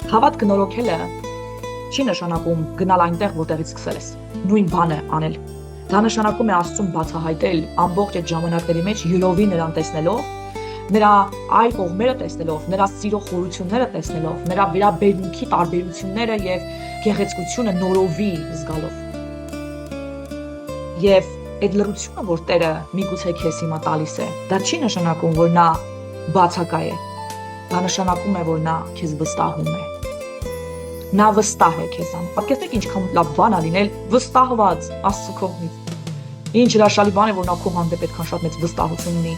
Հավատ կնորոգելը չի նշանակում գնալ այնտեղ, որտեղից սկսել ես, նույն բանը անել։ Դա նշանակում է Աստծուն բացահայտել ամբողջ այդ ժամանակների մեջ յուրովի նրան տեսնելով, նրա այլ կողմերը տեսնելով, նրա սիրո խորությունները տեսնելով, նրա վերաբերմունքի տարբերությունները եւ գեղեցկությունը նորովի զգալով։ Եվ այդ լրությունը, որ Տերը միգուցե քեզ հիմա տալիս է, դա չի նշանակում, որ նա բացակա է։ Դա նշանակում է, որ նա քեզ վստահում է։ Նա վստահ է քեզանից։ Պատկերացրեք ինչքան լավ բան ա լինել վստահված Աստծո կողմից։ Ինչ հրաշալի բան է, որ նա քո հանդեպ այդքան շատ մեծ վստահություն ունի։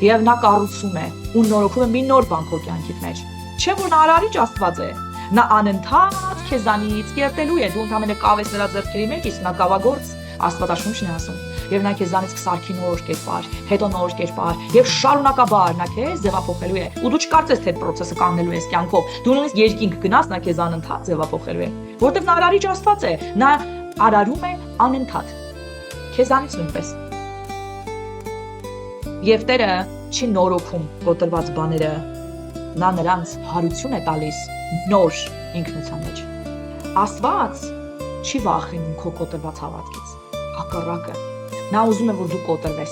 Եվ նա կառուցում է ու նորոգում է մի նոր բան քո կյանքիդ մեջ։ Չէ՞ որ նա արարիչ Աստված է։ Նա անընդհատ քեզանից կերտելու է, դու ընդհանրապես կավես նրա ձեռքերի մեջ, իսկ նա կավագործ Աստվածաշունչն է ասում։ Եվ նա քեզանից կսարքի նոր կերպար, հետո նոր կերպար, եւ շարունակաբար նա քեզ ձևափոխելու է։ Ու դու չկարծես թե այդ process-ը կանգնելու է կյանքով։ Դու նույնիսկ երկինք գնաս, նա քեզ անընդհատ ձևափոխելու է, որտեղ նա արարիչ Աստված է, նա արարում է անընդհատ։ Քեզանից նույնպես։ Եվ Տերը չի նորոգում կոտրված բաները, նա նրանց հարություն է տալիս նոր ինքնության մեջ։ Աստված չի վախենում քո կոտրված հավատքից, հակառակը։ Նա ուզում է, որ դու կոտրվես։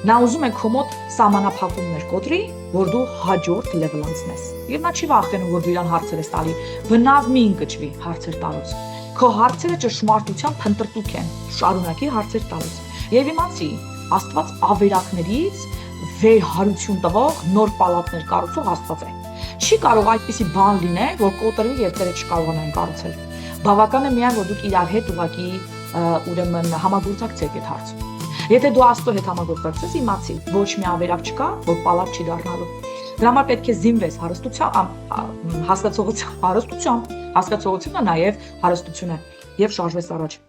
Նա ուզում է քո մոտ սահմանափակումներ կոտրի, որ դու հաջորդ level անցնես։ Եվ նա չի վախենում, որ դու իրան հարցեր ես տալի։ Բնավ մի ընկճվի հարցեր տալուց։ Քո հարցերը ճշմարտության փնտրտուք են, շարունակի հարցեր տալուց։ Եվ իմացի, Աստված ավերակներից վերհարություն տվող նոր պալատներ կառուցող Աստված է։ Չի կարող այդպիսի բան լինել, որ կոտրվի եւ Տերը չկարողանա կառուցել։ Բավական է միայն, որ դուք իրար հետ ուղղակի ուրեմն համագործակցեք այդ հարցում։ Եթե դու Աստծո հետ համագործակցես, իմացի, ոչ մի ավերակ չկա, որ պալատ չի դառնալու։ Դրա համար պետք է զինվես հարստությամբ, հասկացողությամբ, հասկացողությունը նաև հարստություն է եւ շարժվես առաջ։